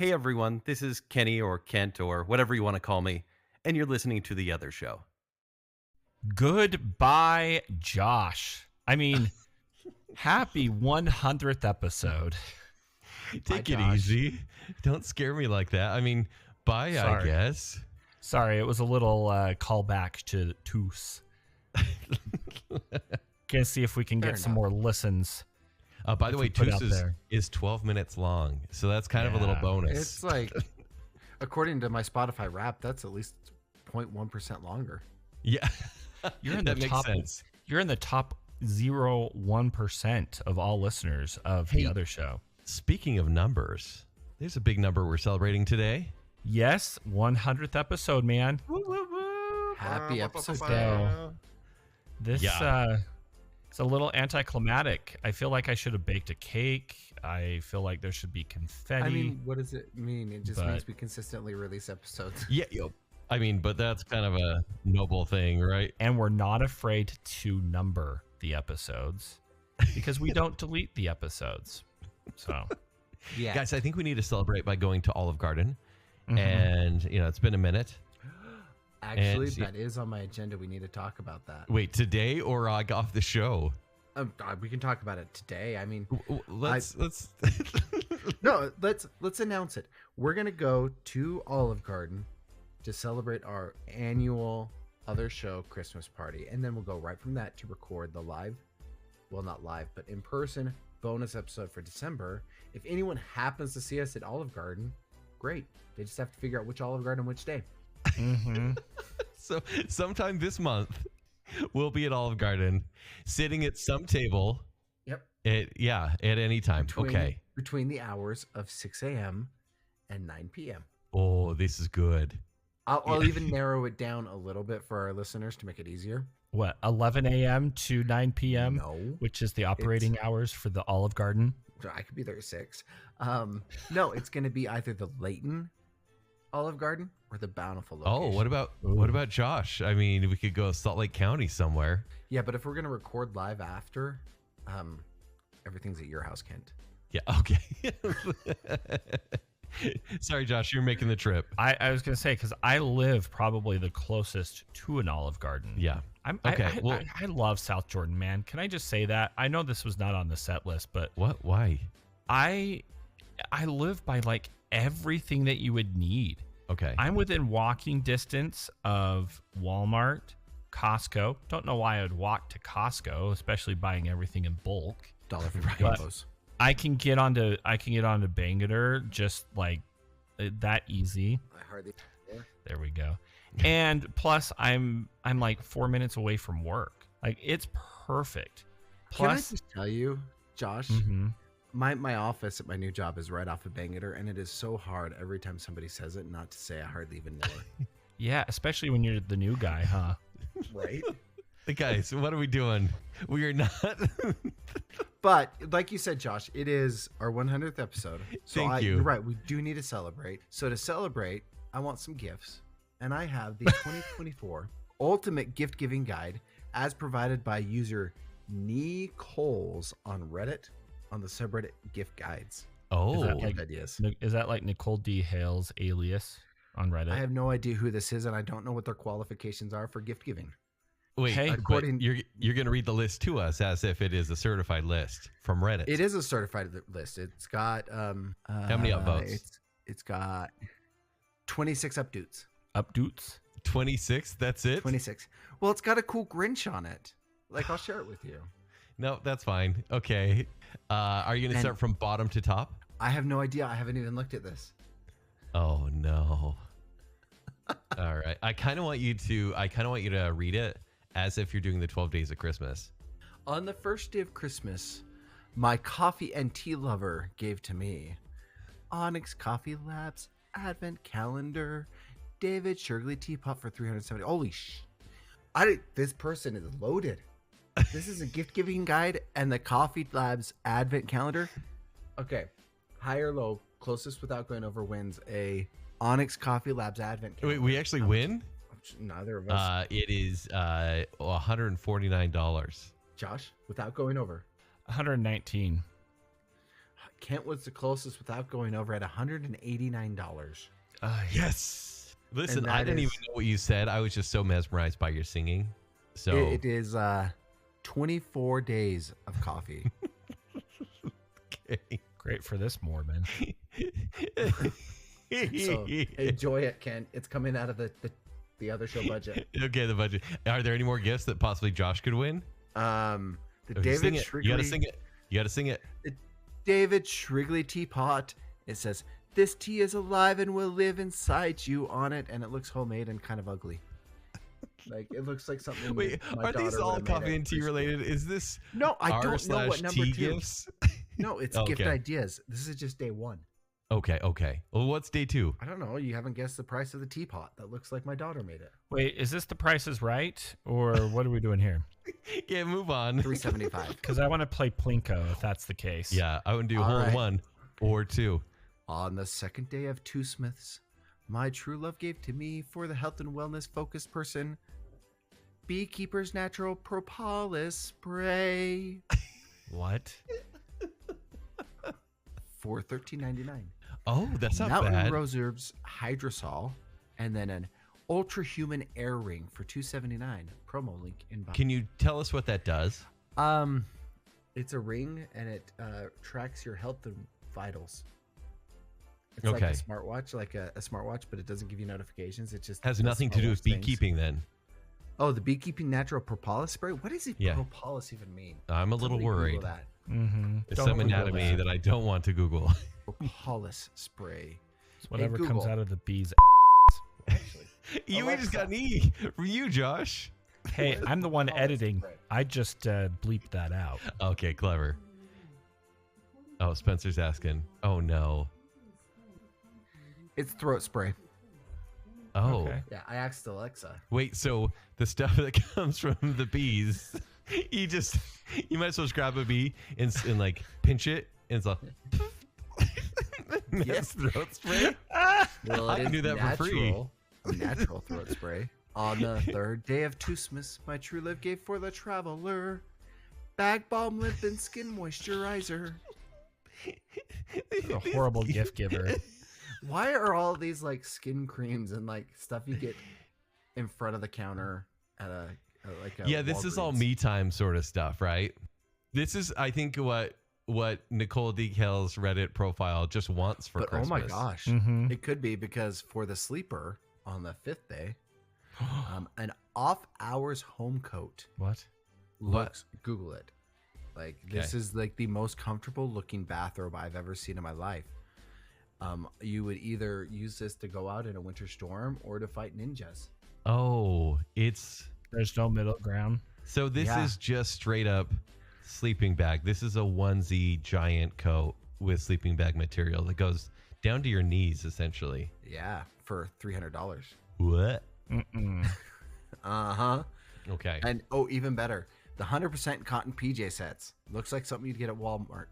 Hey everyone, this is Kenny or Kent or whatever you want to call me, and you're listening to The Other Show. Goodbye, Josh. I mean, happy 100th episode. Take it Josh. easy. Don't scare me like that. I mean, bye, Sorry. I guess. Sorry, it was a little callback to Toos. Gonna see if we can Fair get some enough. more listens. By the If way, we put out Toos there. is 12 minutes long, so that's kind of a little Yeah. bonus. It's like, according to my Spotify Wrap, that's at least 0.1% longer. Yeah, You're in that the makes top. sense. You're in the top 0.1% of all listeners of Hey. the other show. Speaking of numbers, there's a big number we're celebrating today. Yes, 100th episode, man. Happy episode. So, this Yeah. it's a little anticlimactic. I feel like I should have baked a cake. I feel like there should be confetti. I mean, what does it mean? It just means But- we consistently release episodes. Yeah, I mean, but that's kind of a noble thing, right? and we're not afraid to number the episodes because we don't delete the episodes. So, Yeah. Guys, I think we need to celebrate by going to Olive Garden. mhm. And, it's been a minute. Actually, and- that is on my agenda. We need to talk about that. Wait, today or off the show? We can talk about it today. I mean, Let's. no, let's announce it. We're gonna go to Olive Garden to celebrate our annual other show Christmas party, and then we'll go right from that to record the live, well, not live, but in person bonus episode for December. If anyone happens to see us at Olive Garden, great. They just have to figure out which Olive Garden which day. Mhm. So sometime this month, we'll be at Olive Garden, sitting at some table. Yep. At any time. Okay. Between the hours of 6 a.m. and 9 p.m. Oh, this is good. I'll Yeah. even narrow it down a little bit for our listeners to make it easier. What, 11 a.m. to 9 p.m., No, which is the operating hours for the Olive Garden? I could be there at 6. No, it's going to be either the Layton Olive Garden or the Bountiful location. Oh, what about Josh? I mean, we could go Salt Lake County somewhere. Yeah, but if we're going to record live after, everything's at your house, Kent. Yeah. Okay. Sorry, Josh, you're making the trip. I was going to say, because I live probably the closest to an Olive Garden. Yeah. Okay. well- I love South Jordan, man. Can I just say that? I know this was not on the set list, but What? Why? I live by like everything that you would need. Okay. I'm within walking distance of Walmart, Costco. Don't know why I would walk to Costco, especially buying everything in bulk. Dollar for Right. combos. I can get onto Bangor just like that easy. I hardly. There we go. And plus I'm like 4 minutes away from work. Like it's perfect. Can I Plus just tell you, Josh? Mhm. My office at my new job is right off of Bangor, and it is so hard every time somebody says it not to say I hardly even know it. Yeah, especially when you're the new guy, huh? Right? Guys, what are we doing? We are not. But like you said, Josh, it is our 100th episode. So Thank you. You're right. We do need to celebrate. So to celebrate, I want some gifts, and I have the 2024 Ultimate Gift Giving Guide, as provided by user Coles on Reddit, on the subreddit Gift Guides. Oh, that Gift like- ideas. Is that like Nicole D. Hale's alias on Reddit? I have no idea who this is, and I don't know what their qualifications are for gift giving. wait. Hey, but according- you're going to read the list to us as if it is a certified list from Reddit. It is a certified list. It's got How many upvotes? It's got 26 updates. Updoots? 26. That's it. 26. Well, it's got a cool Grinch on it. Like, I'll share it with you. No, that's fine. Okay. Are you going to And- start from bottom to top? I have no idea. I haven't even looked at this. Oh no. All right. I kind of want you to read it as if you're doing the 12 days of Christmas. On the first day of Christmas, my coffee and tea lover gave to me Onyx Coffee Labs Advent Calendar, David Shirley Teapot for 370. Holy this person is loaded. This is a gift giving guide and the Coffee Labs Advent Calendar. Okay, high or low, closest without going over wins a Onyx Coffee Labs Advent Wait, Calendar. we actually win? Neither of us. It is $149. Josh, without going over. 119. Kent was the closest without going over at $189. Yes. Listen, that I didn't is- even know what you said. I was just so mesmerized by your singing. So It is 24 days of coffee. okay. Great for this Mormon. So enjoy it, Kent. It's coming out of the other show budget. Okay, the budget. Are there any more gifts that possibly Josh could win? The Okay, David sing it. Shrigley. You gotta sing it. You gotta sing it. The David Shrigley teapot. It says, "This tea is alive and will live inside you" on it, and it looks homemade and kind of ugly. Like it looks like something. Wait, my are these daughter all would've made coffee at and tea preschool. related? Is this No, I R don't know what slash number tea two. gifts? No, it's Okay. gift ideas. This is just day one. Okay. Well, what's day 2? I don't know. You haven't guessed the price of the teapot. That looks like my daughter made it. Wait, is this the Price is Right, or what are we doing here? Yeah, move on. $375. Because I want to play Plinko if that's the case. Yeah, I would do All hole in right. one or 2. On the second day of Two Smiths, my true love gave to me for the health and wellness focused person Beekeeper's Natural Propolis Spray What? for $13.99. Oh, that's not Mountain bad. Rose Herbs Hydrosol, and then an Ultra Human Air Ring for $279. Promo link in bio. Can you tell us what that does? It's a ring and it tracks your health and vitals. It's like Okay. a smartwatch, like a smartwatch, but it doesn't give you notifications. It just Has does nothing to do with smartwatch things. beekeeping then. Oh, the Beekeeping Natural Propolis Spray. What does Yeah. propolis even mean? I'm a little Somebody Google worried. That. Mm-hmm. It's Don't some Google anatomy that I don't want to Google. Propolis spray. It's whatever comes Google. out of the bee's. Actually. You just got an Alexa. E from you, Josh. Hey, What is I'm the one propolis editing. spray? I just bleeped that out. Okay, clever. Oh, Spencer's asking. Oh no. It's throat spray. Oh, Okay. Yeah, I asked Alexa. wait. So the stuff that comes from the bees, you might as well just grab a bee and like pinch it, and it's like. That's throat spray. Well, I it can is do that for free. Natural throat spray. On the third day of Toosmas, my true love gave for the traveler bag balm, lip, and skin moisturizer. A horrible gift giver. Why are all these like skin creams and like stuff you get in front of the counter at a Yeah, this is all Walgreens? me time sort of stuff, right? This is, I think, what Nicole Decal's Reddit profile just wants for But Christmas. oh my gosh, Mm-hmm. it could be because for the sleeper on the fifth day, an off-hours home coat. What? Looks, Google it. Like this is like the most comfortable looking bathrobe I've ever seen in my life. You would either use this to go out in a winter storm or to fight ninjas. Oh, it's There's no middle ground. so this Yeah. is just straight up sleeping bag. This is a onesie giant coat with sleeping bag material that goes down to your knees, essentially. Yeah, for $300. What? Mm-mm. Uh-huh. Okay. And oh, even better, the 100% cotton PJ sets. Looks like something you'd get at Walmart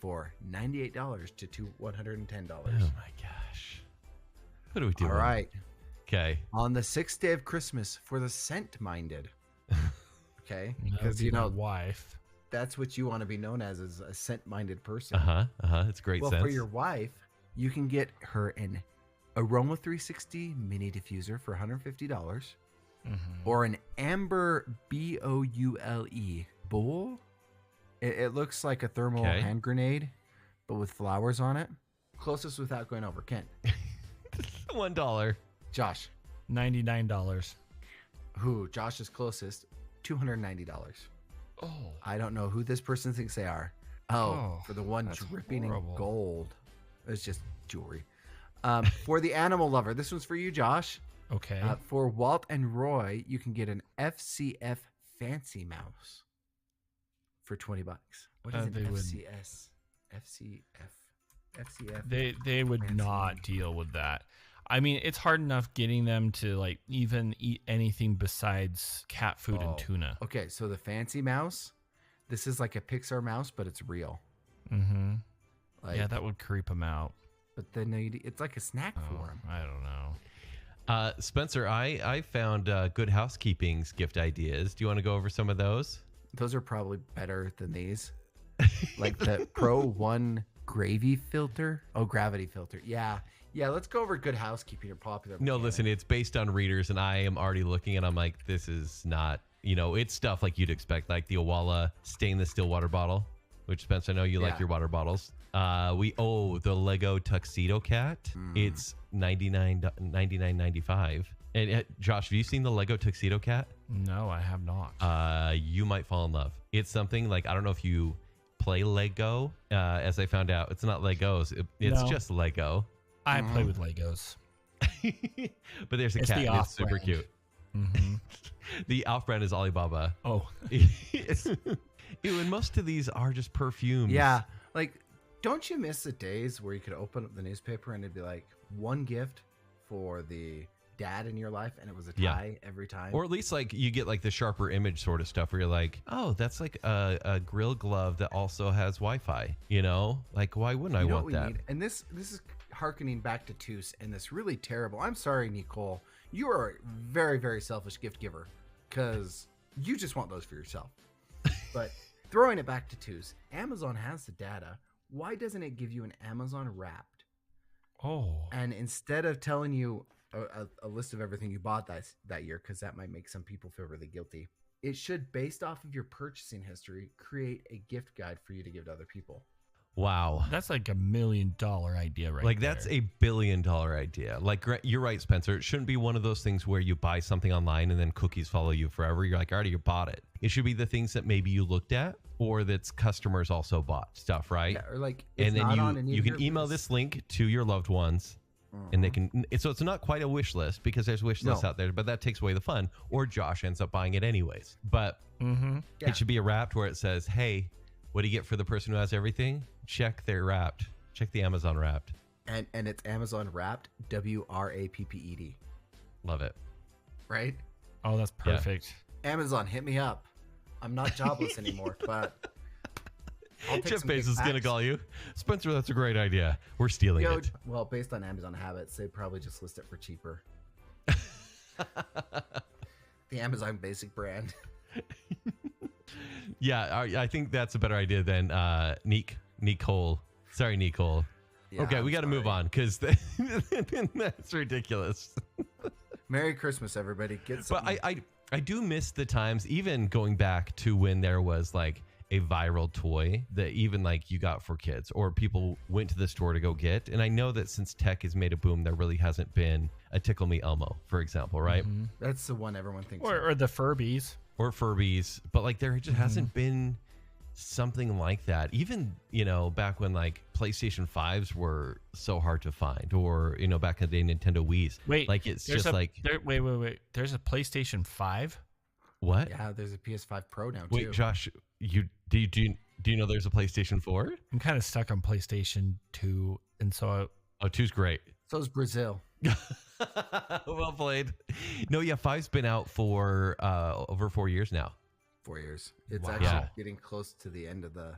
for $98 to $110. Oh my gosh. What are we doing? All right. Okay. On the sixth day of Christmas for the scent-minded. Okay? That would Because, be you my know, wife. that's what you want to be known as a scent-minded person. It's great Well, sense. for your wife, you can get her an Aroma 360 mini diffuser for $150 Mm-hmm. or an Amber BOULE bowl. It looks like a thermal Okay. hand grenade, but with flowers on it. Closest without going over. Kent. $1. Josh. $99. Who? Josh is closest. $290. Oh. I don't know who this person thinks they are. Oh, Oh, for the one that's dripping horrible. in gold. It's just jewelry. For the animal lover, this one's for you, Josh. Okay. For Walt and Roy, you can get an FCF Fancy Mouse for $20. What is an They would- FCS? FCF. They would Fancy not name. deal with that. I mean, it's hard enough getting them to like even eat anything besides cat food Oh. and tuna. Okay, so the Fancy Mouse, this is like a Pixar mouse, but it's real. Mm-hmm. Like, Yeah, that would creep them out. but then it's like a snack Oh, for him. I don't know. Spencer, I found Good Housekeeping's gift ideas. Do you want to go over some of those? Those are probably better than these. Like the Pro 1 Gravy filter? Oh, gravity filter. Yeah. Yeah, let's go over Good Housekeeping or popular. No, mechanic. listen, it's based on readers, and I am already looking, and I'm like, this is not, it's stuff like you'd expect, like the Owala stainless steel water bottle, which, Spence, I know you like Yeah. your water bottles. The Lego Tuxedo Cat. It's $99.95. And Josh, have you seen the Lego Tuxedo Cat? No, I have not. You might fall in love. It's something like, I don't know if you play Lego. As I found out, it's not Legos. It's No. just Lego. I play with Legos. But there's a It's cat. the And it's super off-brand. cute. Mm-hmm. The off-brand is Alibaba. Oh, Ew, and most of these are just perfumes. Yeah. Like, don't you miss the days where you could open up the newspaper and it'd be like one gift for the dad in your life and it was a Yeah. tie every time? Or at least like you get like the sharper image sort of stuff where you're like, oh, that's like a grill glove that also has Wi-Fi. Like why wouldn't I You know want what we that? need? And this is hearkening back to Toos and this really terrible. I'm sorry, Nicole. You are a very, very selfish gift giver because you just want those for yourself. But throwing it back to Toos, Amazon has the data. Why doesn't it give you an Amazon Wrapped? oh, And instead of telling you a list of everything you bought that year, because that might make some people feel really guilty, it should, based off of your purchasing history, create a gift guide for you to give to other people. Wow. that's like $1 million idea, right? Like that's there. a $1 billion idea. Like you're right, Spencer. It shouldn't be one of those things where you buy something online and then cookies follow you forever. You're like, already you bought it. It should be the things that maybe you looked at or that's customers also bought stuff, right? Yeah, or like, it's And then not on any you of can your email lists. this link to your loved ones. And they Mhm. can, so it's not quite a wish list because there's wish lists No. out there, but that takes away the fun. Or Josh ends up buying it anyways. But Mm-hmm. Yeah. it should be a wrapped where it says, hey, what do you get for the person who has everything? Check their wrapped. Check the Amazon wrapped. And it's Amazon Wrapped, WRAPPED, Love it. right? Oh, that's Yeah. perfect. Amazon, hit me up. I'm not jobless anymore, but I'll take Jeff some gift Bezos is going to packs. call you. Spencer, that's a great idea. We're stealing Yo, it. well, based on Amazon habits, they probably just list it for cheaper. The Amazon Basic brand. Yeah, I think that's a better idea than Nicole. Sorry, Nicole. Yeah, Okay, I'm we got to move sorry. on because that's ridiculous. Merry Christmas, everybody. Get But something. I do miss the times, even going back to when there was like a viral toy that even like you got for kids or people went to the store to go get. And I know that since tech has made a boom, there really hasn't been a Tickle Me Elmo, for example, right? Mhm. That's the one everyone thinks. Or the Furbies. Or Furbies, but like there just hasn't been something like that. Even, back when like PlayStation 5s were so hard to find or, back in the day, Nintendo Wii's. Wait, Like it's there's just like, wait. There's a PlayStation 5? what? Yeah, there's a PS5 Pro now, Wait, too. Josh, do you know there's a PlayStation 4? I'm kind of stuck on PlayStation 2, and so Oh, two's great. So is Brazil. Well played. No, yeah, 5's been out for over 4 years now. 4 years. It's Wow. actually Yeah. getting close to the end of the.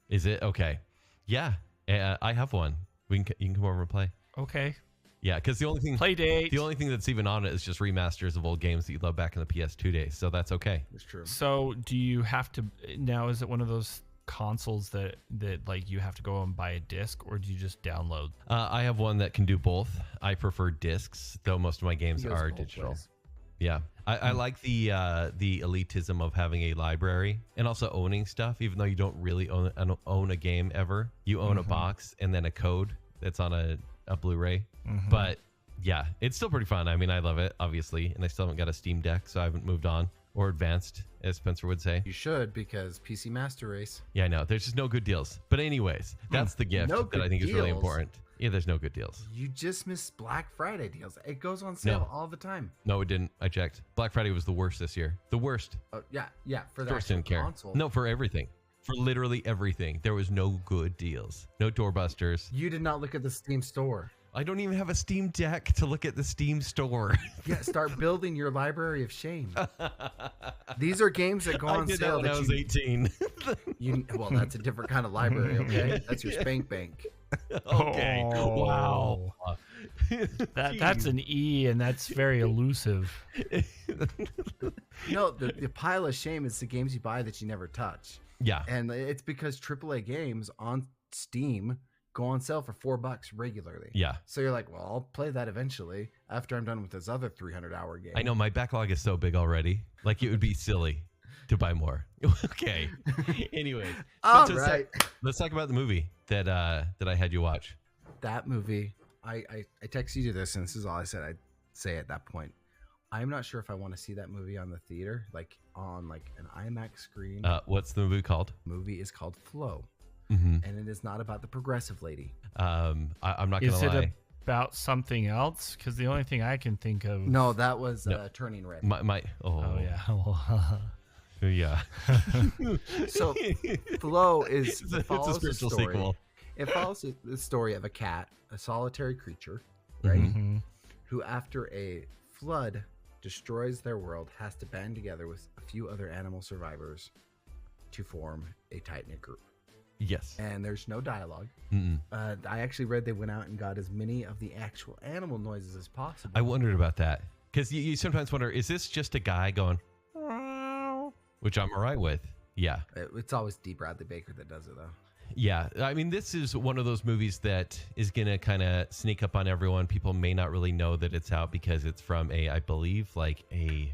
Is it? Okay. Yeah, I have one. You can come over and play. okay. Yeah, because the only thing that's even on it is just remasters of old games that you loved back in the PS2 days. So that's okay. It's true. So do you have to now? Is it one of those consoles that like you have to go and buy a disc, or do you just download? I have one that can do both. I prefer discs, though most of my games It goes are both digital. ways. Yeah, I like the elitism of having a library and also owning stuff. Even though you don't really own a game ever, you own a box and then a code that's on a Blu-ray. Mhm. But yeah, it's still pretty fun. I mean, I love it, obviously, and I still haven't got a Steam Deck, so I haven't moved on or advanced, as Spencer would say. You should, because PC Master Race. Yeah, I know. There's just no good deals. But anyways, that's the gift No that I good think is really deals? important. Yeah, there's no good deals. You just missed Black Friday deals. It goes on sale No. all the time. No, it didn't. I checked. Black Friday was the worst this year. The worst. Oh, yeah. For the Stores actual didn't care. console. No, for everything. For literally everything. There was no good deals. No doorbusters. You did not look at the Steam store. I don't even have a Steam Deck to look at the Steam store. Yeah, start building your library of shame. These are games that go on I did sale that when I was 18. well, that's a different kind of library, okay? That's your spank bank. Okay. Wow. That's an E, and that's very elusive. No, the pile of shame is the games you buy that you never touch. Yeah. And it's because AAA games on Steam go on sale for $4 regularly. Yeah. So you're like, well, I'll play that eventually after I'm done with this other 300-hour game. I know my backlog is so big already. Like, it would be silly to buy more. Okay. Anyways, All so right. let's talk about the movie that I had you watch. That movie, I texted you this, and this is all I said I'd say at that point. I'm not sure if I want to see that movie on the theater, like on like an IMAX screen. What's the movie called? The movie is called Flow, Mm-hmm. and it is not about the progressive lady. I'm not gonna Is lie. it about something else? Because the only thing I can think of. No, that was No. Turning Red. Oh yeah. Yeah. So Flow it's a spiritual sequel. It follows the story of a cat, a solitary creature, right? Mm-hmm. Who, after a flood destroys their world, has to band together with a few other animal survivors to form a tight-knit group. Yes. And there's no dialogue. Mm-mm. I actually read they went out and got as many of the actual animal noises as possible. I wondered about that because you sometimes wonder, is this just a guy going, "Meow," which I'm all right with? Yeah. It's always D. Bradley Baker that does it, though. Yeah. I mean, this is one of those movies that is going to kind of sneak up on everyone. People may not really know that it's out because it's from I believe, like a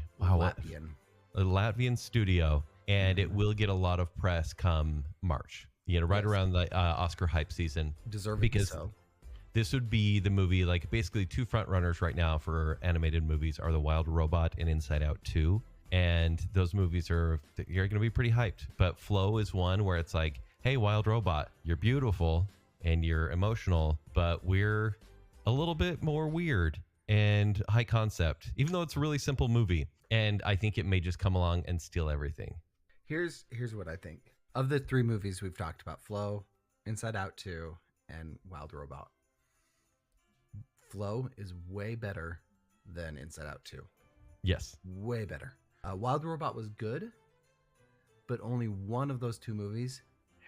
Latvian studio, and it will get a lot of press come March. Right Yes. around the Oscar hype season. Deserving Because so. this would be the movie, like basically two front runners right now for animated movies are The Wild Robot and Inside Out 2. And those movies you're going to be pretty hyped. But Flow is one where it's like, hey, Wild Robot, you're beautiful and you're emotional, but we're a little bit more weird and high concept, even though it's a really simple movie. And I think it may just come along and steal everything. Here's what I think. Of the three movies we've talked about, Flow, Inside Out 2, and Wild Robot, Flow is way better than Inside Out 2. Yes. Way better. Wild Robot was good, but only one of those two movies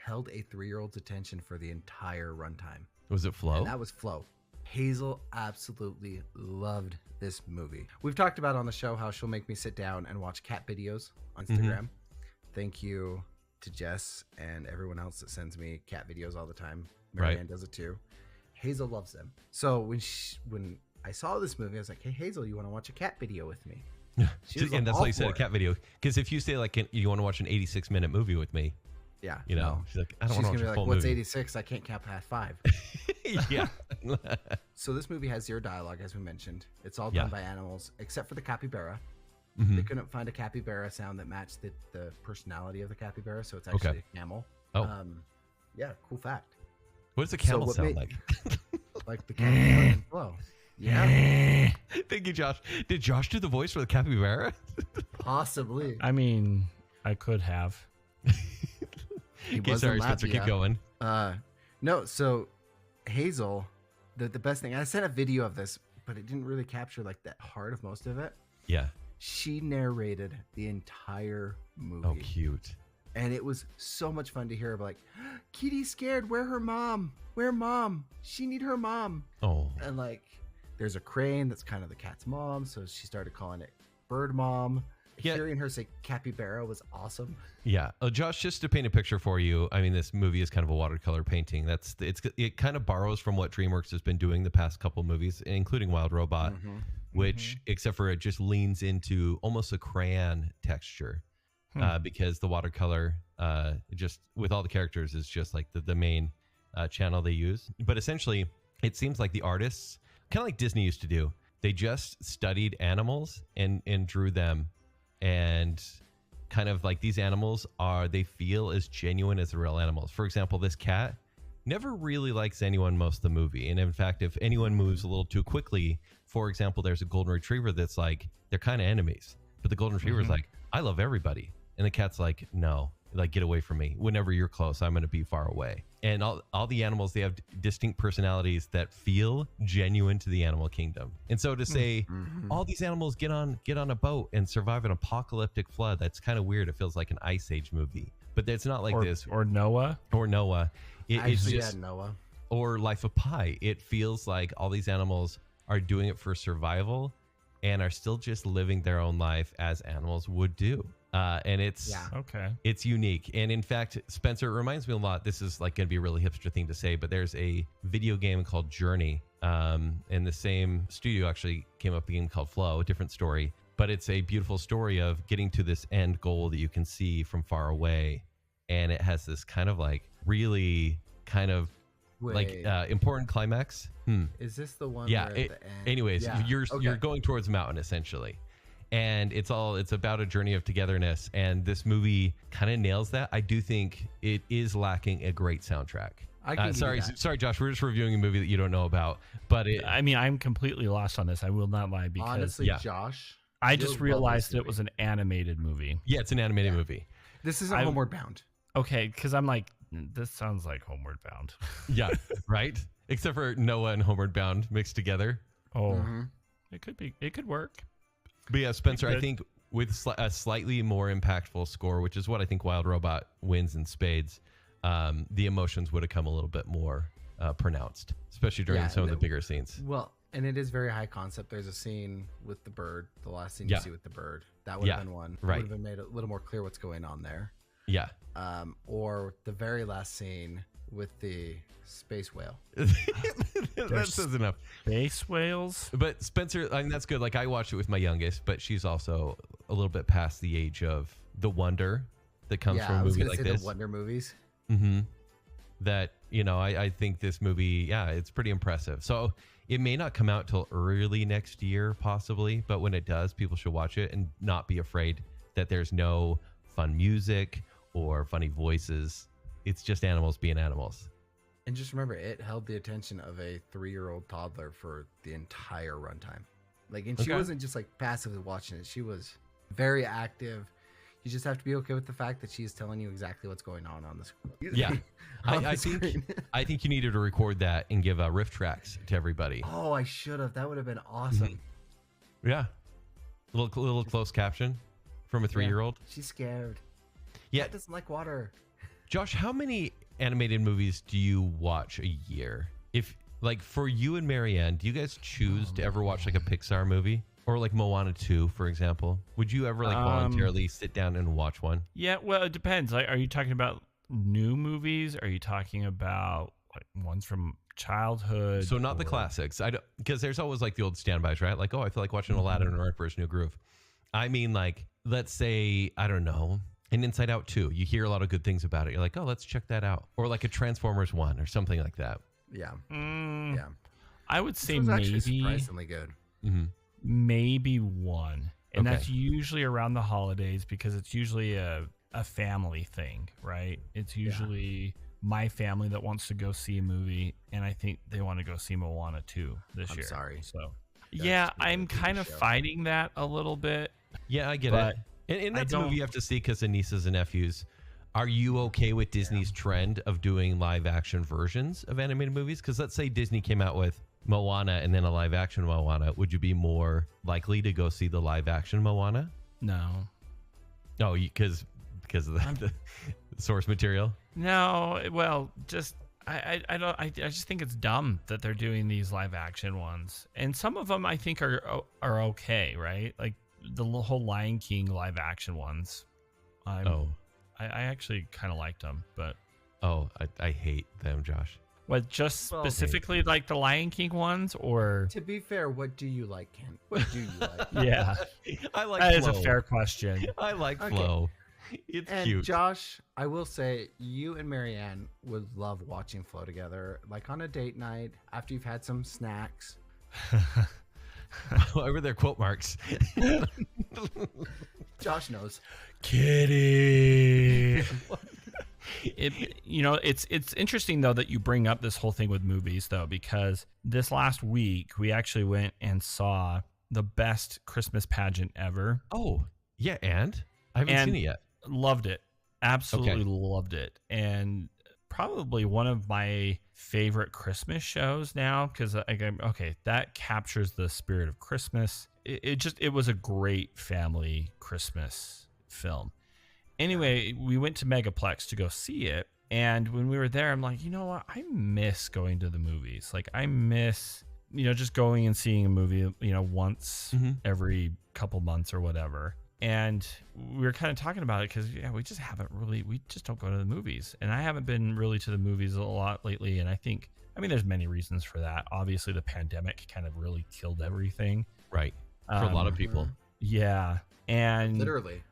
held a 3-year-old's attention for the entire runtime. Was it Flow? And that was Flow. Hazel absolutely loved this movie. We've talked about on the show how she'll make me sit down and watch cat videos on Instagram. Thank you to Jess and everyone else that sends me cat videos all the time. MaryAnn does it too. Hazel loves them. So when I saw this movie, I was like, hey, Hazel, you want to watch a cat video with me? And that's why you said a cat video. Because if you say, like, you want to watch an 86-minute movie with me, yeah, she's like, I don't she's want to watch gonna a be full like, what's movie. 86? I can't count past 5. Yeah. So this movie has zero dialogue, as we mentioned. It's all done by animals, except for the capybara. Mhm. They couldn't find a capybara sound that matched the personality of the capybara, so it's actually a camel. Oh. Yeah, cool fact. What does a camel what sound ma- like? Like the capybara in Flow. Yeah, Thank you, Josh. Did Josh do the voice for the capybara? possibly. I mean, I could have. He Okay, was in sorry, Spencer. Keep Latvia. going. No, so Hazel, the best thing, I sent a video of this, but it didn't really capture like that heart of most of it. Yeah. She narrated the entire movie. Oh, cute. And it was so much fun to hear like, Kitty's scared, where her mom? Where mom? She need her mom. Oh. And like there's a crane that's kind of the cat's mom, so she started calling it Bird Mom. Yeah. Hearing her say capybara was awesome. Yeah. Josh, just to paint a picture for you, I mean, this movie is kind of a watercolor painting. It kind of borrows from what DreamWorks has been doing the past couple movies, including Wild Robot, which, except for it just leans into almost a crayon texture. Because the watercolor, just with all the characters, is just like the main channel they use. But essentially, it seems like the artists, kind of like Disney used to do, they just studied animals and drew them. And kind of like these animals they feel as genuine as the real animals. For example, this cat never really likes anyone most of the movie. And in fact, if anyone moves a little too quickly, for example, there's a golden retriever that's like, they're kind of enemies. But the golden retriever is like, I love everybody. And the cat's like, no, like, get away from me. Whenever you're close, I'm going to be far away. And all the animals, they have distinct personalities that feel genuine to the animal kingdom. And so to say all these animals get on a boat and survive an apocalyptic flood, that's kind of weird. It feels like an Ice Age movie. But it's not like this. Or Noah. Or Noah. It's Actually, just, yeah, Noah. or Life of Pi. It feels like all these animals are doing it for survival and are still just living their own life as animals would do. And it's Yeah. Okay. it's unique. And in fact, Spencer, it reminds me a lot. This is like going to be a really hipster thing to say, but there's a video game called Journey. And the same studio actually came up with a game called Flow, a different story. But it's a beautiful story of getting to this end goal that you can see from far away. And it has this kind of like really kind of like Wait, important climax. is this the one? Yeah. Where at the end? Anyways, Yeah, you're okay. going towards a mountain essentially. And it's about a journey of togetherness. And this movie kind of nails that. I do think it is lacking a great soundtrack. I can give you sorry, that. sorry, Josh. We're just reviewing a movie that you don't know about, but I mean, I'm completely lost on this. I will not lie because Honestly, yeah. Josh, I you'll just love realized this that it was movie. an animated movie. yeah, it's an animated movie. This isn't I- Homeward Bound. Okay, because I'm like, this sounds like Homeward Bound. Yeah, right. Except for Noah and Homeward Bound mixed together. Oh, Mhm. it could be. It could work. But yeah, Spencer, I Good. think with a slightly more impactful score, which is what I think Wild Robot wins in spades, the emotions would have come a little bit more pronounced, especially during Yeah, some of the and bigger scenes. Well, and it is very high concept. There's a scene with the bird. The last scene Yeah. you see with the bird. That would have Yeah, been one. right. Would have been made a little more clear what's going on there. Yeah. Or the very last scene with the space whale. That says enough. Space whales. But Spencer, I mean, that's good. Like I watched it with my youngest, but she's also a little bit past the age of the wonder that comes Yeah, from I a was movie gonna like say this. the Wonder movies. Mm-hmm. That, you know, I think this movie, yeah, it's pretty impressive. So it may not come out till early next year, possibly, but when it does, people should watch it and not be afraid that there's no fun music or funny voices. It's just animals being animals. And just remember, it held the attention of a 3-year-old toddler for the entire runtime. Like, and she Okay. wasn't just like passively watching it. She was very active. You just have to be okay with the fact that she's telling you exactly what's going on the screen. Yeah. On I the think screen. I think you needed to record that and give riff tracks to everybody. Oh, I should have. That would have been awesome. Yeah. Little closed caption from a 3-year-old. She's scared. Yeah. Cat doesn't like water. Josh, how many animated movies do you watch a year? If like for you and MaryAnn, do you guys choose to ever watch like a Pixar movie or like Moana 2, for example? Would you ever like voluntarily sit down and watch one? Yeah, well, it depends. Like, are you talking about new movies? Are you talking about like ones from childhood? So not the or- classics. I don't, because there's always like the old standbys, right? Like, oh, I feel like watching Aladdin or Emperor's New Groove. I mean, like, let's say, I don't know, an Inside Out 2. You hear a lot of good things about it. You're like, oh, let's check that out. Or like a Transformers 1 or something like that. Yeah. Mm, Yeah. I would This say was actually maybe surprisingly good. Mm-hmm. maybe one, and Okay. that's usually around the holidays because it's usually a family thing, right? It's usually my family that wants to go see a movie, and I think they want to go see Moana 2 this I'm year. sorry. So That's yeah, just I'm a TV kind of show. fighting that a little bit. Yeah, I get But it. And that's a I movie you don't- have to see because of nieces and nephews. Are you okay with Disney's trend of doing live action versions of animated movies? Because let's say Disney came out with Moana and then a live action Moana. Would you be more likely to go see the live action Moana? No, No, because of the source material. no. Well, just I don't. I just think it's dumb that they're doing these live action ones, and some of them I think are okay, right? Like the whole Lion King live action ones. I actually kind of liked them, but I hate them, Josh. what just Well, specifically like the Lion King ones, or To be fair, what do you like, Ken? What do you like? yeah, I like that is a Flo. fair question. I like Okay. Flo. It's And cute. Josh, I will say you and MaryAnn would love watching Flow together, like on a date night after you've had some snacks. Why were there quote marks? Josh knows. Kitty. It's interesting though that you bring up this whole thing with movies though, because this last week we actually went and saw the best Christmas pageant ever. Oh, yeah, and I haven't And- seen it yet. Loved it. Absolutely loved it. And probably one of my favorite Christmas shows now, because okay, that captures the spirit of Christmas. It was a great family Christmas film. Anyway, we went to Megaplex to go see it. And when we were there, I'm like, you know what? I miss going to the movies. Like I miss, just going and seeing a movie, once Mhm. every couple months or whatever. And we were kind of talking about it because we just don't go to the movies, and I haven't been really to the movies a lot lately. And I mean, there's many reasons for that. Obviously, the pandemic kind of really killed everything, Right. For a lot of people. Yeah, and Literally.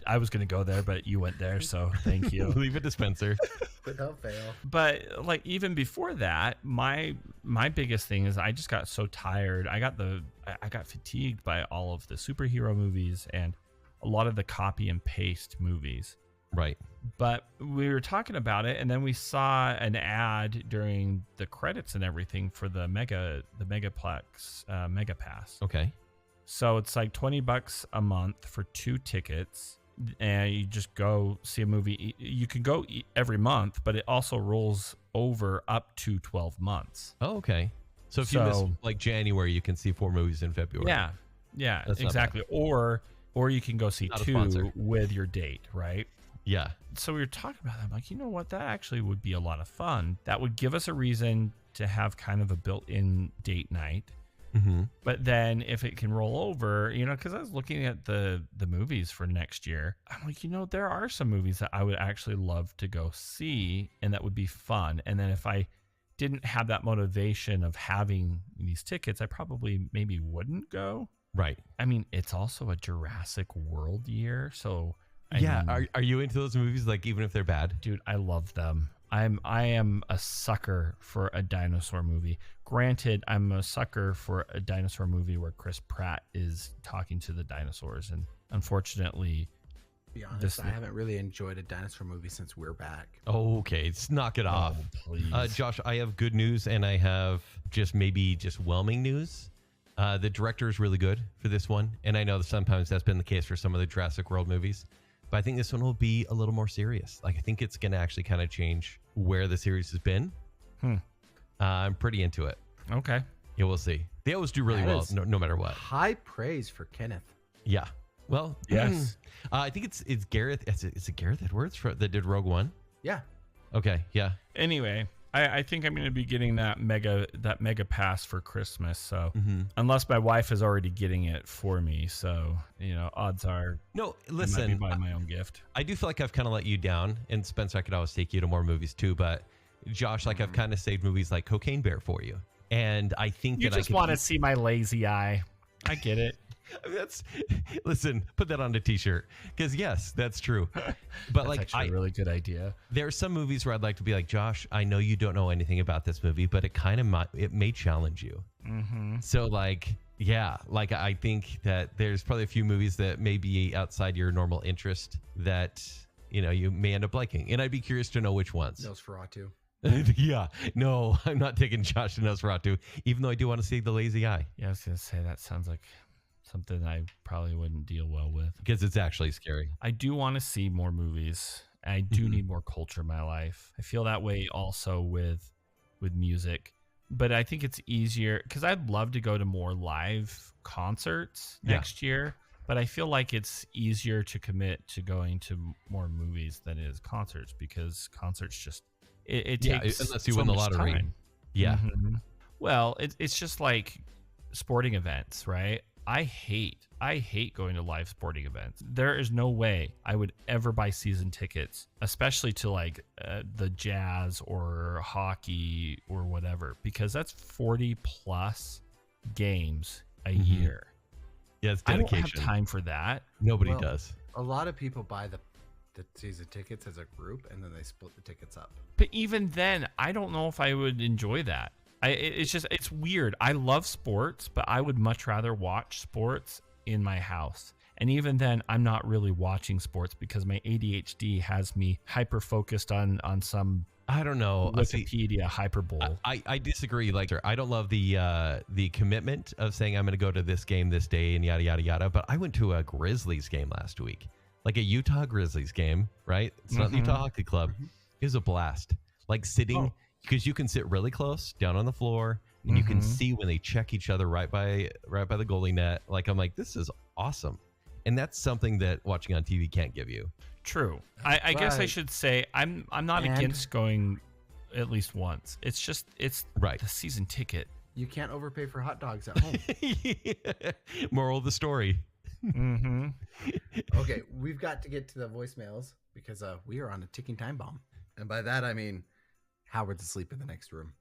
I was going to go there, but you went there, so thank you. Leave it to Spencer. Without fail. But like even before that, my biggest thing is I just got so tired. I got fatigued by all of the superhero movies and a lot of the copy and paste movies. Right. But we were talking about it, and then we saw an ad during the credits and everything for the Megaplex MegaPass. Okay. So it's like $20 a month for 2 tickets, and you just go see a movie. You can go every month, but it also rolls over up to 12 months. Oh, okay. So if you miss like January, you can see 4 movies in February. Yeah, That's exactly. Or you can go see Not a 2 sponsor. with your date, right? Yeah. So we were talking about that. I'm like, you know what? That actually would be a lot of fun. That would give us a reason to have kind of a built-in date night. Mm-hmm. But then if it can roll over, because I was looking at the movies for next year, I'm like, there are some movies that I would actually love to go see, and that would be fun. And then if I didn't have that motivation of having these tickets, I probably maybe wouldn't go. Right. I mean, it's also a Jurassic World year, so I Yeah. mean, Are you into those movies, like even if they're bad? dude, I love them. I am a sucker for a dinosaur movie. Granted, I'm a sucker for a dinosaur movie where Chris Pratt is talking to the dinosaurs, and unfortunately, To be honest, I haven't really enjoyed a dinosaur movie since We're Back. Oh, okay. Let's knock it off. please. Josh, I have good news, and I have just whelming news. The director is really good for this one, and I know that sometimes that's been the case for some of the Jurassic World movies, but I think this one will be a little more serious. Like, I think it's going to actually kind of change where the series has been. I'm pretty into it. Okay. Yeah, we'll see. They always do really That well, is no matter what. High praise for Kenneth. Yeah. Well, Yes. I think it's Gareth. Is it Gareth Edwards that did Rogue One? Yeah. Okay. Yeah. Anyway, I think I'm going to be getting that mega pass for Christmas. So unless my wife is already getting it for me, so odds are No, I might be listen. buying my own gift. I do feel like I've kind of let you down, and Spencer, I could always take you to more movies too. But Josh, like I've kind of saved movies like Cocaine Bear for you, and I think You that just I want to see my lazy eye. I get it. I mean, listen, put that on a t-shirt, because yes, that's true. But That's like, actually a really good idea. there are some movies where I'd like to be like, Josh, I know you don't know anything about this movie, but it may challenge you. So like, yeah, like I think that there's probably a few movies that may be outside your normal interest that you may end up liking, and I'd be curious to know which ones. Nosferatu. Yeah, no, I'm not taking Josh to Nosferatu, even though I do want to see The Lazy Eye, Yeah, I was going to say that sounds like something I probably wouldn't deal well with. because it's actually scary. I do want to see more movies. I do need more culture in my life. I feel that way also with music. But I think it's easier because I'd love to go to more live concerts next year. But I feel like it's easier to commit to going to more movies than it is concerts, because concerts just it takes unless you so win the much lottery. time. Yeah. Well, it's just like sporting events, right? I hate going to live sporting events. There is no way I would ever buy season tickets, especially to like the Jazz or hockey or whatever, because that's 40 plus games a year. Yeah, it's I don't dedication. have time for that. Nobody Well, does. A lot of people buy the season tickets as a group, and then they split the tickets up. But even then, I don't know if I would enjoy that. It's weird. I love sports, but I would much rather watch sports in my house. And even then, I'm not really watching sports because my ADHD has me hyper focused on some I don't know. Wikipedia hyperbole. I disagree. Like, I don't love the commitment of saying I'm going to go to this game this day and yada yada yada. But I went to a Grizzlies game last week, like a Utah Grizzlies game, right? It's not the Utah Hockey Club. It was a blast. Like sitting, because you can sit really close down on the floor, and you can see when they check each other right by the goalie net. Like, I'm like, this is awesome, and that's something that watching on TV can't give you. True. I guess I Right. should say I'm not And- against going at least once. It's just Right. the season ticket You can't overpay for hot dogs at home. Moral of the story. Mm-hmm. Okay, we've got to get to the voicemails because we are on a ticking time bomb. And by that, I mean Howard's asleep in the next room.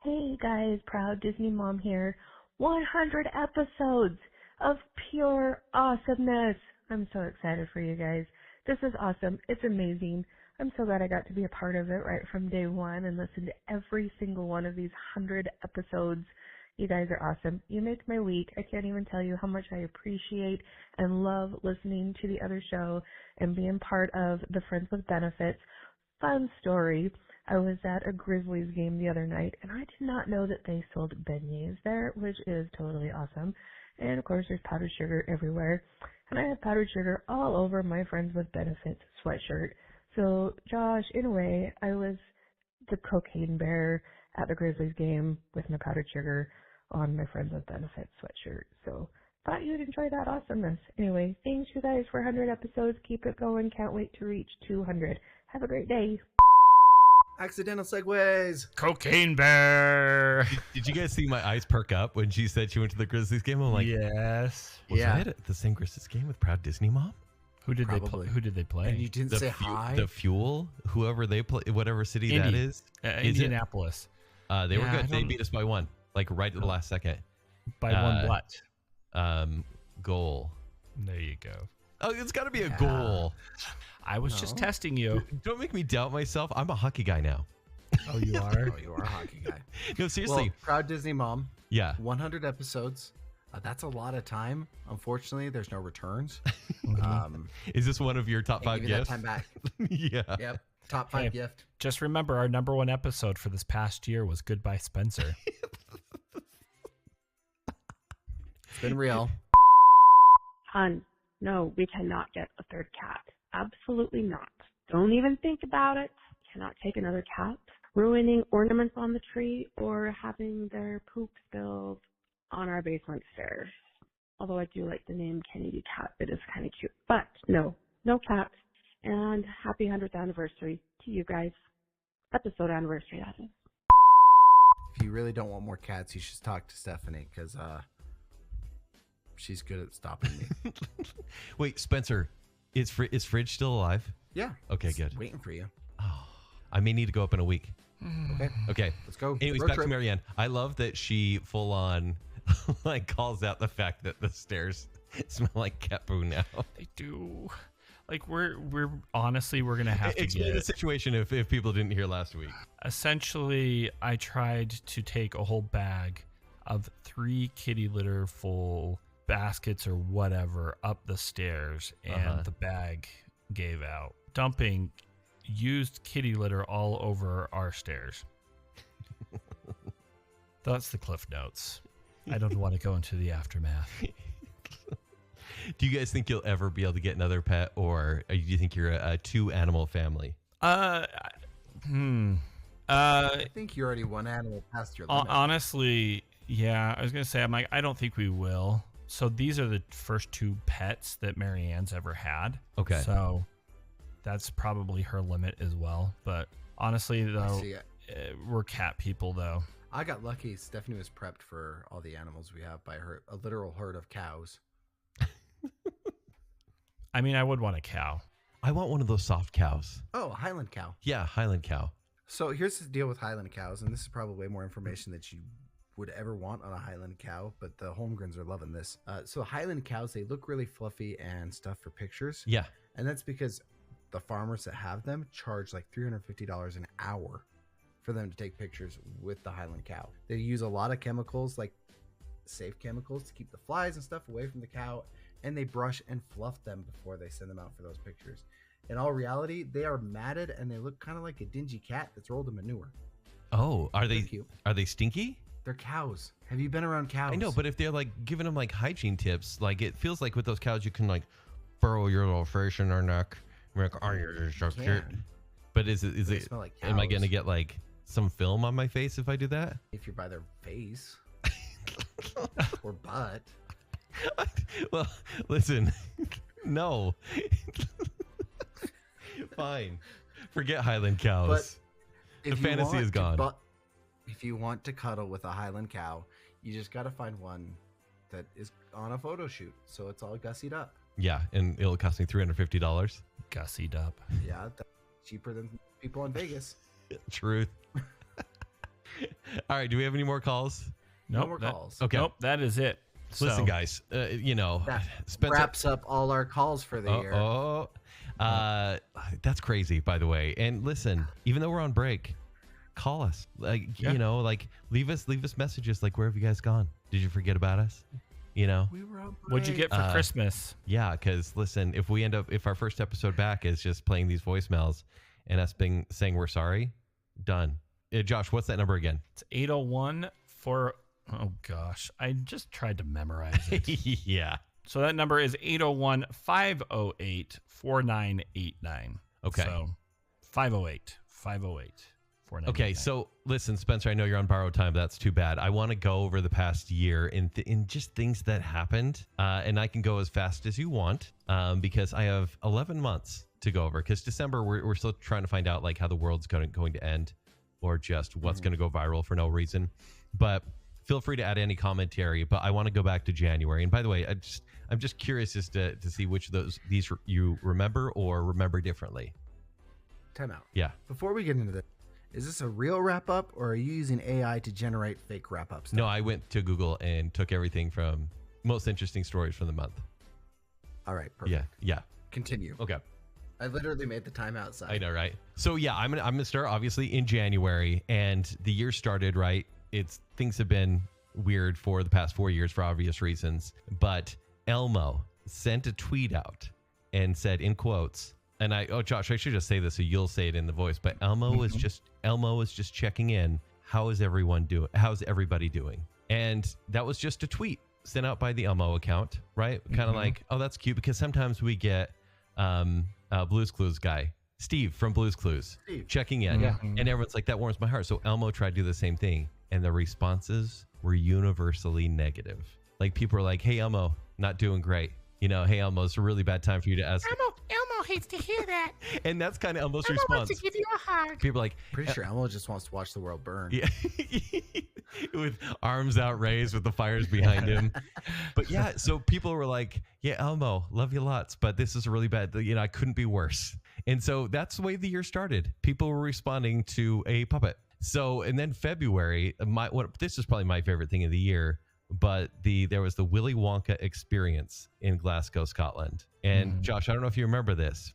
Hey guys, proud Disney mom here. 100 episodes of pure awesomeness. I'm so excited for you guys. This is awesome. It's amazing. I'm so glad I got to be a part of it right from day one and listen to every single one of these 100 episodes. You guys are awesome. You make my week. I can't even tell you how much I appreciate and love listening to the other show and being part of the Friends with Benefits. Fun story. I was at a Grizzlies game the other night, and I did not know that they sold beignets there, which is totally awesome. And, of course, there's powdered sugar everywhere. And I had powdered sugar all over my Friends with Benefits sweatshirt. So, Josh, in a way, I was the cocaine bear at the Grizzlies game with my powdered sugar on my Friends with Benefits sweatshirt. So, thought you'd enjoy that awesomeness. Anyway, thanks, you guys, for 100 episodes. Keep it going. Can't wait to reach 200. Have a great day. Accidental segues. Cocaine bear. Did you guys see my eyes perk up when she said she went to the Grizzlies game? I'm like, Yes. was Yeah. I at the same Grizzlies game with Proud Disney Mom? Who did they Probably. play? Who did they play? And you didn't say hi. The Fuel, whoever they play, whatever city that Indy. is. Is it? Indianapolis. They were Yeah, I good. They don't- beat us by one, like right at the last second. By one what? Goal. There you go. Oh, it's got to be a Yeah. goal. I was just No. testing you. Don't make me doubt myself. I'm a hockey guy now. Oh, you are? Oh, you are a hockey guy. No, seriously. Well, proud Disney mom. Yeah. 100 episodes. That's a lot of time. Unfortunately, there's no returns. Is this one of your top And 5 give you that gifts? time back. Yeah. Yep. Top 5 Hey. gift. Just remember, our number one episode for this past year was Goodbye Spencer. It's been real. Hun, no, we cannot get a third cat. Absolutely not. Don't even think about it. Cannot take another cat. Ruining ornaments on the tree or having their poop spilled on our basement stairs. Although I do like the name Kenny the Cat. It is kind of cute. But no, no cat. And happy 100th anniversary to you guys. Episode anniversary, that is. If you really don't want more cats, you should talk to Stephanie because she's good at stopping me. Wait, Spencer, is Fridge still alive? Yeah. Okay, it's good. Waiting for you. Oh, I may need to go up in a week. Okay. Okay. Let's go. Anyways, Road back trip. to MaryAnn. I love that she full on like calls out the fact that the stairs smell like cat poo now. They do. Like we're honestly we're gonna have to Explain the get. situation if people didn't hear last week. Essentially, I tried to take a whole bag of 3 kitty litter full baskets or whatever up the stairs, and the bag gave out, dumping used kitty litter all over our stairs. That's the cliff notes. I don't want to go into the aftermath. Do you guys think you'll ever be able to get another pet, or do you think you're a 2-animal family? I think you're already one animal past your limit. Honestly, yeah, I was gonna say, I'm like, I don't think we will. So these are the first 2 pets that MaryAnn's ever had. Okay. So that's probably her limit as well. But honestly, though, See, we're cat people, though. I got lucky. Stephanie was prepped for all the animals we have by a literal herd of cows. I mean, I would want a cow. I want one of those soft cows. Oh, a Highland cow. Yeah, Highland cow. So here's the deal with Highland cows, and this is probably way more information that you would ever want on a Highland cow, but the Holmgrens are loving this. So Highland cows, they look really fluffy and stuff for pictures. Yeah. And that's because the farmers that have them charge like $350 an hour for them to take pictures with the Highland cow. They use a lot of chemicals, like safe chemicals, to keep the flies and stuff away from the cow, and they brush and fluff them before they send them out for those pictures. In all reality, they are matted and they look kind of like a dingy cat that's rolled in manure. Oh, are They're they cute. are they stinky? They're cows. Have you been around cows? I know, but if they're like giving them like hygiene tips, like it feels like with those cows you can like burrow your little fish in their neck. And be like, oh, you're so cute. can. But is They it? smell like Am I cows. gonna get like some film on my face if I do that? If you're by their face or butt. Well, listen, no. Fine, forget Highland cows. But if The you fantasy want is to gone. if you want to cuddle with a Highland cow, you just got to find one that is on a photo shoot, so it's all gussied up. Yeah, and it'll cost me $350. Gussied up. Yeah, that's cheaper than people in Vegas. Truth. All right, do we have any more calls? No more calls. Okay. Nope, that is it. Listen, guys, That Spencer, wraps up all our calls for the year. That's crazy, by the way. And listen, even though we're on break, call us. Like, leave us messages like, where have you guys gone? Did you forget about us? We were on break. What'd you get for Christmas? Yeah, because listen, if our first episode back is just playing these voicemails and us saying we're sorry, done. Josh, what's that number again? It's 801 for, oh gosh, I just tried to memorize it. Yeah. So that number is 801-508-4989. Okay. So 508-508-4989. Okay, so listen, Spencer, I know you're on borrowed time, but that's too bad. I want to go over the past year in just things that happened, and I can go as fast as you want because I have 11 months to go over. Because December, we're still trying to find out like how the world's going to end, or just what's going to go viral for no reason. But feel free to add any commentary. But I want to go back to January. And by the way, I'm just curious as to see which of these you remember or remember differently. Time out. Yeah. Before we get into this, is this a real wrap up, or are you using AI to generate fake wrap ups? No, I went to Google and took everything from most interesting stories from the month. All right. Perfect. Yeah. Continue. Okay. I literally made the time outside. I know, right? So yeah, I'm gonna start obviously in January, and the year started right. Things have been weird for the past 4 years for obvious reasons, but Elmo sent a tweet out and said in quotes, and Josh, I should just say this so you'll say it in the voice, but Elmo is just checking in. How's everybody doing? And that was just a tweet sent out by the Elmo account, right? Kind of like, oh, that's cute, because sometimes we get Blue's Clues guy, Steve from Blue's Clues, checking in. Yeah. And everyone's like, that warms my heart. So Elmo tried to do the same thing. And the responses were universally negative. Like, people are like, hey, Elmo, not doing great. Hey, Elmo, it's a really bad time for you to ask. Elmo hates to hear that. And that's kind of Elmo's Elmo response. wants to give you a hug. People are like, Pretty sure Elmo just wants to watch the world burn. yeah, with arms outraised with the fires behind him. But yeah, so people were like, yeah, Elmo, love you lots, but this is really bad. I couldn't be worse. And so that's the way the year started. People were responding to a puppet. So, and then February, this is probably my favorite thing of the year, but there was the Willy Wonka experience in Glasgow, Scotland. And Josh, I don't know if you remember this,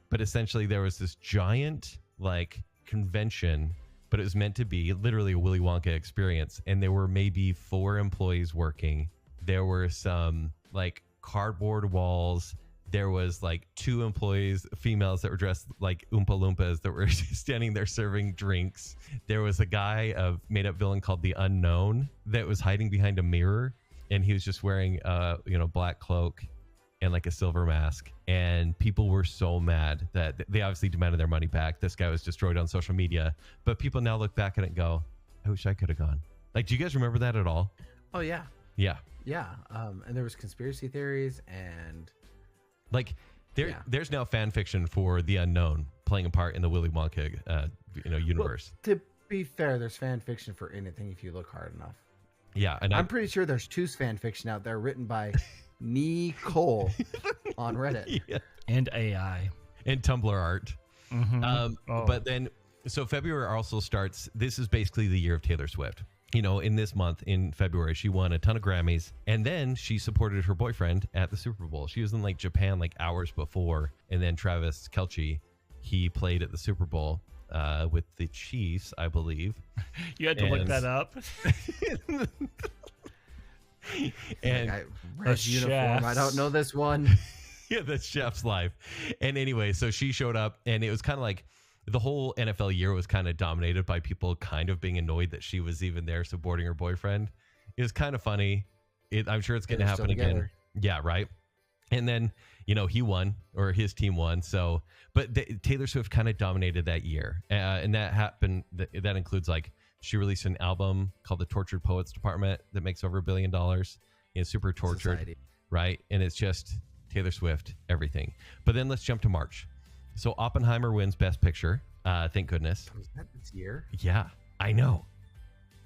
but essentially there was this giant convention, but it was meant to be literally a Willy Wonka experience. And there were maybe 4 employees working. There were some cardboard walls. There was 2 employees, females that were dressed like Oompa Loompas that were standing there serving drinks. There was a guy, a made-up villain called the Unknown, that was hiding behind a mirror, and he was just wearing black cloak and a silver mask. And people were so mad that they obviously demanded their money back. This guy was destroyed on social media, but people now look back at it and go, I wish I could have gone. Do you guys remember that at all? Oh yeah. Yeah. Yeah. And there was conspiracy theories and. There's now fan fiction for the Unknown playing a part in the Willy Wonka, universe. Well, to be fair, there's fan fiction for anything if you look hard enough. Yeah, and I'm pretty sure there's 2 fan fiction out there written by Nicole on Reddit. Yeah. And AI. And Tumblr art. But then, so February also starts. This is basically the year of Taylor Swift. In this month, in February, she won a ton of Grammys, and then she supported her boyfriend at the Super Bowl. She was in Japan hours before, and then Travis Kelce, he played at the Super Bowl with the Chiefs, I believe. You had to look that up. And red uniform. I don't know this one. Yeah, the chef's life. And anyway, so she showed up, and it was kind of the whole NFL year was kind of dominated by people kind of being annoyed that she was even there supporting her boyfriend. It was kind of funny. I'm sure it's going to happen again. Yeah, right. And then, he won, or his team won. So, but Taylor Swift kind of dominated that year. And that happened. That includes she released an album called The Tortured Poets Department that makes over $1 billion. It's super tortured. Society. Right. And it's just Taylor Swift, everything. But then let's jump to March. So Oppenheimer wins Best Picture. Thank goodness. Was that this year? Yeah, I know.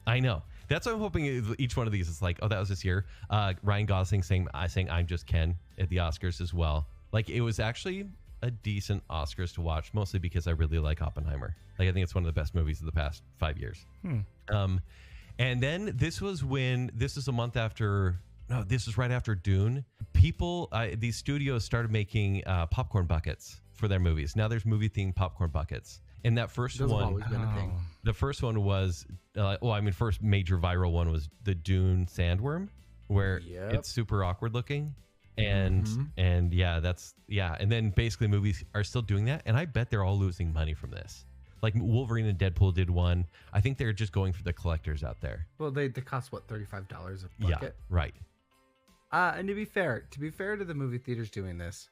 I know. That's what I'm hoping each one of these is like, oh, that was this year. Ryan Gosling saying I'm just Ken at the Oscars as well. Like, it was actually a decent Oscars to watch, mostly because I really like Oppenheimer. Like, I think it's one of the best movies of the past 5 years. And then this is a month after, no, this is right after Dune. These studios started making popcorn buckets for their movies. Now there's movie-themed popcorn buckets. And that first Those have one, always been a thing. the first one was, first major viral one was the Dune sandworm, where it's super awkward looking. And and then basically movies are still doing that, and I bet they're all losing money from this. Like Wolverine and Deadpool did one. I think they're just going for the collectors out there. Well, they cost what, $35 a bucket? Yeah, right. And to be fair to the movie theaters doing this,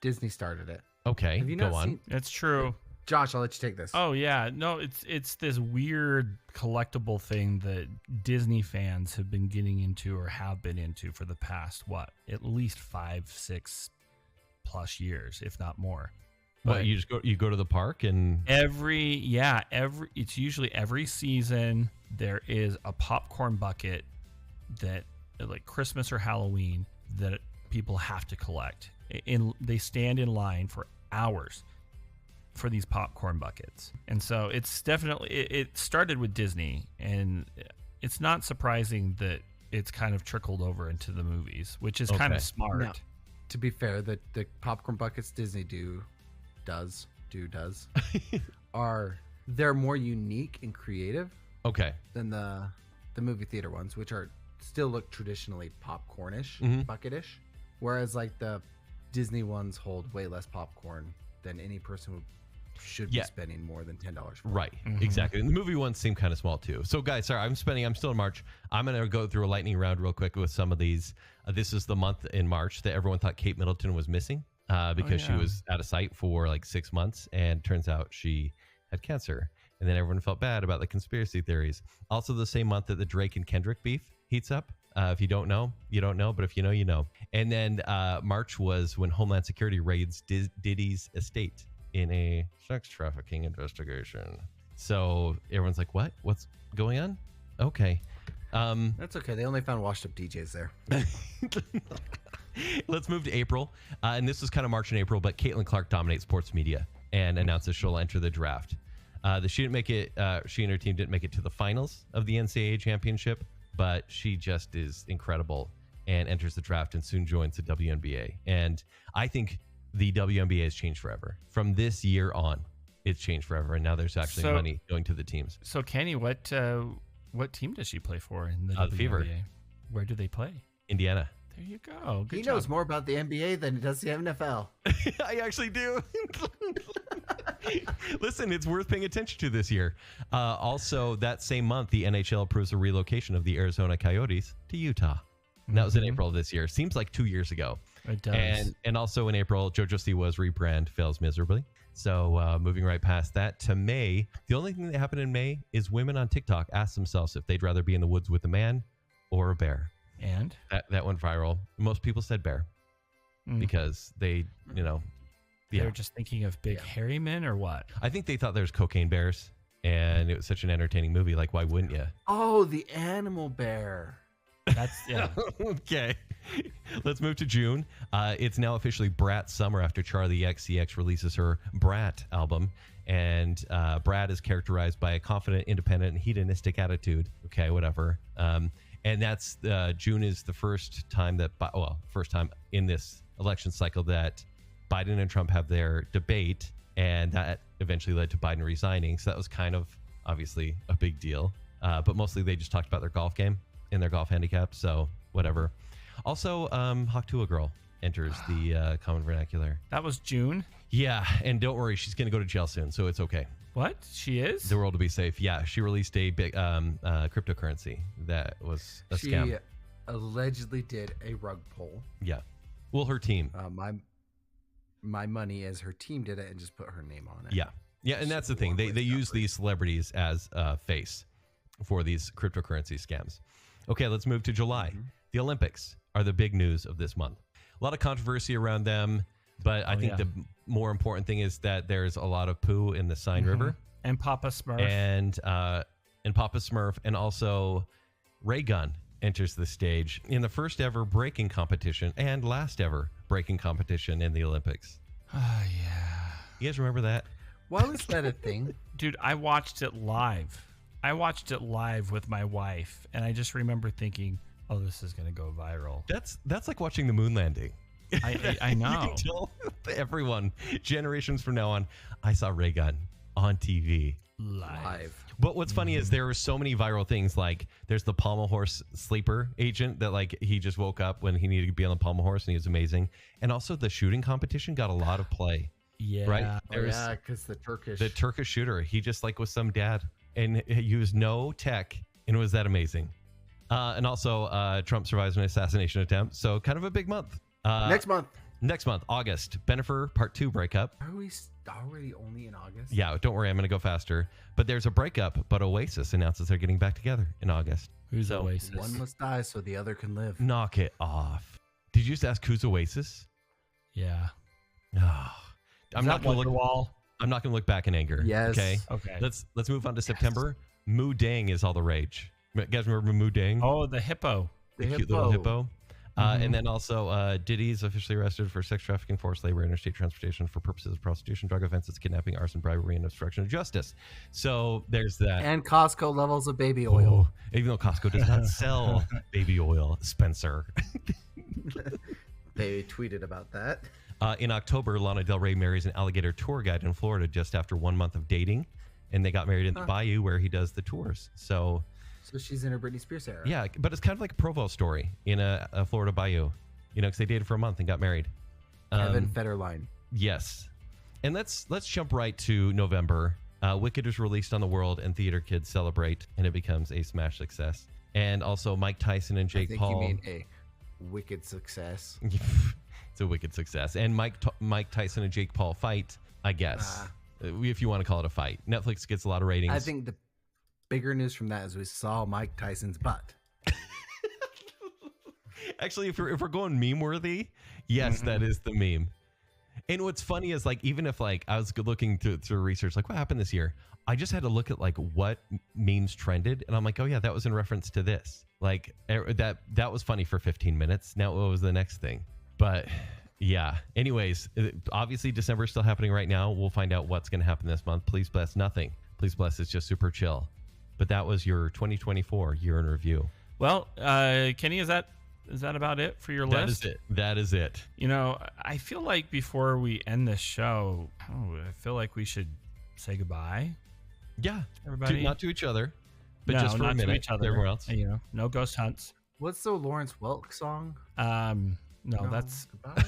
Disney started it. Okay, Have you go not on. seen? It's true. Josh, I'll let you take this. Oh yeah, no, it's this weird collectible thing that Disney fans have been getting into or have been into for the past at least 5-6 plus years, if not more. But you go to the park and it's usually every season there is a popcorn bucket that like Christmas or Halloween that people have to collect. They stand in line for hours for these popcorn buckets. And so it's definitely, it started with Disney, and it's not surprising that it's kind of trickled over into the movies, which is kind of smart. Now, to be fair, the popcorn buckets Disney does they're more unique and creative than the movie theater ones, which are still look traditionally popcornish, bucketish, whereas like the Disney ones hold way less popcorn than any person should be spending more than $10 for. Right, exactly. And the movie ones seem kind of small too. So guys, sorry, I'm still in March. I'm going to go through a lightning round real quick with some of these. This is the month in March that everyone thought Kate Middleton was missing because she was out of sight for like 6 months, and turns out she had cancer. And then everyone felt bad about the conspiracy theories. Also the same month that the Drake and Kendrick beef heats up. If you don't know, you don't know. But if you know, you know. And then March was when Homeland Security raids Diddy's estate in a sex trafficking investigation. So everyone's like, what? What's going on? Okay. That's okay. They only found washed up DJs there. Let's move to April. And this was kind of March and April, but Caitlin Clark dominates sports media and announces she'll enter the draft. She didn't make it. She and her team didn't make it to the finals of the NCAA championship, but she just is incredible and enters the draft and soon joins the WNBA. And I think the WNBA has changed forever. From this year on, it's changed forever, and now there's actually money going to the teams. So, Kenny, what team does she play for in the WNBA? Fever. Where do they play? Indiana. There you go. Good He job. knows more about the NBA than he does the NFL. I actually do. Listen, it's worth paying attention to this year. Also, that same month, the NHL approves a relocation of the Arizona Coyotes to Utah. And that was in April of this year. Seems like 2 years ago. It does. And also in April, JoJo Siwa's rebrand fails miserably. So moving right past that to May, the only thing that happened in May is women on TikTok asked themselves if they'd rather be in the woods with a man or a bear. And that went viral. Most people said bear because they, they're just thinking of big hairy men, or what? I think they thought there was cocaine bears, and it was such an entertaining movie. Like, why wouldn't you? Oh, the animal bear. That's Okay. Let's move to June. It's now officially Brat summer after Charlie XCX releases her Brat album. And Brat is characterized by a confident, independent, and hedonistic attitude. Okay, whatever. And that's June is the first time in this election cycle that Biden and Trump have their debate, and that eventually led to Biden resigning. So that was kind of obviously a big deal. But mostly they just talked about their golf game and their golf handicap. So whatever. Also, Hawk Tuah Girl enters the common vernacular. That was June. Yeah, and don't worry, she's going to go to jail soon, so it's okay. What? She is? The world will be safe. Yeah, she released a big cryptocurrency that was a scam. She allegedly did a rug pull. Yeah. Well, her team. My money is her team did it and just put her name on it. Yeah. Yeah, and that's the thing. They use these celebrities as face for these cryptocurrency scams. Okay, let's move to July. The Olympics are the big news of this month. A lot of controversy around them, but I think the more important thing is that there's a lot of poo in the Seine River. And Papa Smurf. And and Papa Smurf, and also Ray Gun enters the stage in the first ever breaking competition and last ever breaking competition in the Olympics. Oh, yeah. You guys remember that? Why was that a thing? Dude, I watched it live. I watched it live with my wife, and I just remember thinking, oh, this is going to go viral. That's like watching the moon landing. I know. You can tell everyone, generations from now on, I saw Ray Gun on TV. Live. But what's funny is there were so many viral things, like there's the pommel horse sleeper agent that like he just woke up when he needed to be on the pommel horse and he was amazing. And also the shooting competition got a lot of play. Yeah. Right? Yeah, because the Turkish shooter, he just like was some dad and he used no tech and it was that amazing. And also Trump survives an assassination attempt. So kind of a big month. Next month, August, Bennifer Part 2 breakup. Are we already only in August? Yeah, don't worry, I'm going to go faster. But there's a breakup, but Oasis announces they're getting back together in August. Who's Oasis? One must die so the other can live. Knock it off. Did you just ask who's Oasis? Yeah. Oh, I'm not going to look. Wall. I'm not going to look back in anger. Yes. Okay. Let's move on to September. Moo Dang is all the rage. You guys remember Moo Dang? Oh, the hippo. The cute little hippo. And then also Diddy's officially arrested for sex trafficking, forced labor, interstate transportation for purposes of prostitution, drug offenses, kidnapping, arson, bribery, and obstruction of justice. So there's that. And Costco levels of baby oil. Even though Costco does not sell baby oil, Spencer. They tweeted about that. In October, Lana Del Rey marries an alligator tour guide in Florida just after 1 month of dating. And they got married in the bayou where he does the tours. So she's in her Britney Spears era. yeah, but it's kind of like a Provo story in a Florida bayou, because they dated for a month and got married. Kevin Federline. Yes. And let's jump right to November. Wicked is released on the world and theater kids celebrate, and it becomes a smash success. And also Mike Tyson and Jake Paul. You mean a wicked success. It's a wicked success. And Mike Tyson and Jake Paul fight, I guess, if you want to call it a fight. Netflix gets a lot of ratings. I think the bigger news from that is we saw Mike Tyson's butt. Actually, if we're going meme worthy, yes, that is the meme. And what's funny is like, even if like I was looking through research, like what happened this year, I just had to look at like what memes trended. And I'm like, oh yeah, that was in reference to this. Like that was funny for 15 minutes. Now what was the next thing? But yeah, anyways, obviously December is still happening right now. We'll find out what's going to happen this month. Please bless nothing. Please bless it's just super chill. But that was your 2024 year in review. Well, Kenny, is that about it for your list? That is it. I feel like before we end this show, I feel like we should say goodbye. Yeah, everybody. Not to each other, but just for a minute. To each other. Everyone else. No ghost hunts. What's the Lawrence Welk song? No, that's. Goodbye.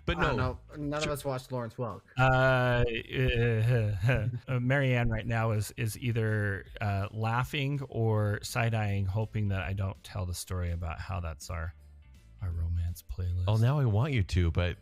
But no, none of us watched Lawrence Welk. MaryAnn right now is either laughing or side-eyeing, hoping that I don't tell the story about how that's our romance playlist. Oh, now I want you to, but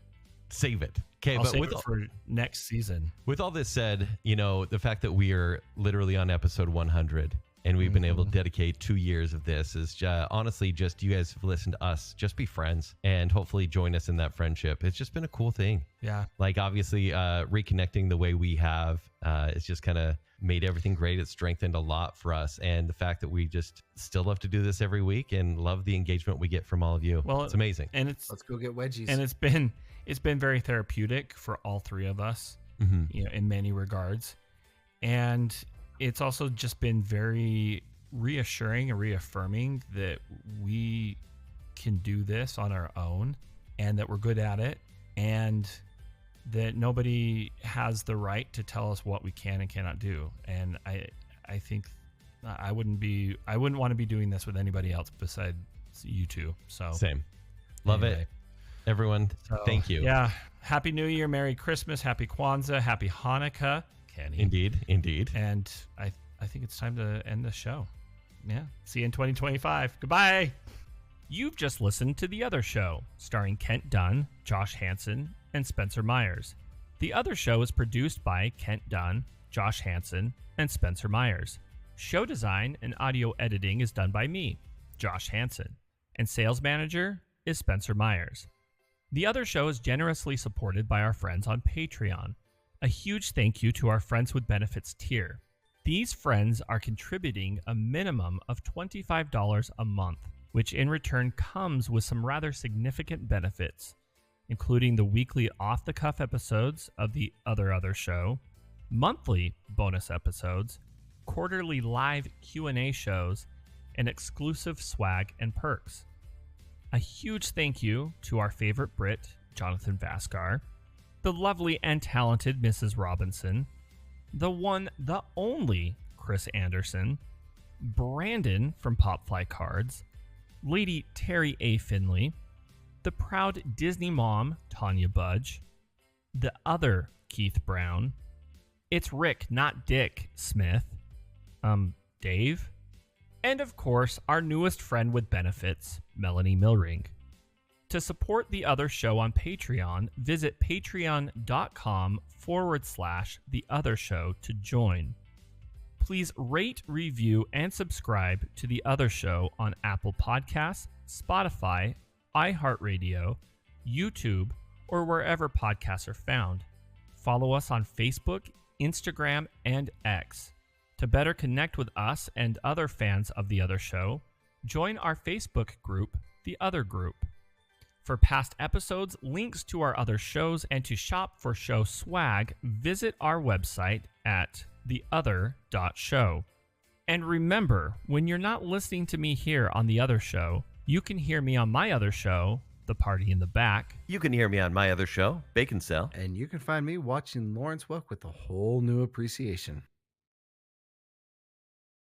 save it. Okay, but save it for next season. With all this said, the fact that we are literally on episode 100 and we've been able to dedicate 2 years of this is honestly just you guys have listened to us just be friends and hopefully join us in that friendship. It's just been a cool thing. Yeah. Like obviously reconnecting the way we have it's just kind of made everything great. It's strengthened a lot for us. And the fact that we just still love to do this every week and love the engagement we get from all of you. Well, it's amazing. And let's go get wedgies. And it's been very therapeutic for all three of us, in many regards. And it's also just been very reassuring and reaffirming that we can do this on our own and that we're good at it and that nobody has the right to tell us what we can and cannot do. And I think I wouldn't want to be doing this with anybody else besides you two. So same. Love it. Everyone, thank you. Yeah. Happy New Year, Merry Christmas, Happy Kwanzaa, Happy Hanukkah. Kenny. Indeed. And I think it's time to end the show. Yeah. See you in 2025. Goodbye. You've just listened to The Other Show, starring Kent Dunn, Josh Hansen, and Spencer Myers. The Other Show is produced by Kent Dunn, Josh Hansen, and Spencer Myers. Show design and audio editing is done by me, Josh Hansen, and sales manager is Spencer Myers. The Other Show is generously supported by our friends on Patreon. A huge thank you to our Friends with Benefits tier. These friends are contributing a minimum of $25 a month, which in return comes with some rather significant benefits, including the weekly off-the-cuff episodes of the Other Show, monthly bonus episodes, quarterly live Q&A shows, and exclusive swag and perks. A huge thank you to our favorite Brit, Jonathan Vaskar, the lovely and talented Mrs. Robinson, the one, the only Chris Anderson, Brandon from Popfly Cards, Lady Terry A. Finley, the proud Disney mom, Tanya Budge, the other Keith Brown, it's Rick, not Dick Smith, Dave, and of course, our newest friend with benefits, Melanie Milring. To support the Other Show on Patreon, visit patreon.com/The Other Show to join. Please rate, review, and subscribe to The Other Show on Apple Podcasts, Spotify, iHeartRadio, YouTube, or wherever podcasts are found. Follow us on Facebook, Instagram, and X. To better connect with us and other fans of The Other Show, join our Facebook group, The Other Group. For past episodes, links to our other shows, and to shop for show swag, visit our website at theother.show. And remember, when you're not listening to me here on The Other Show, you can hear me on my other show, The Party in the Back. You can hear me on my other show, Bacon Cell. And you can find me watching Lawrence Welk with a whole new appreciation.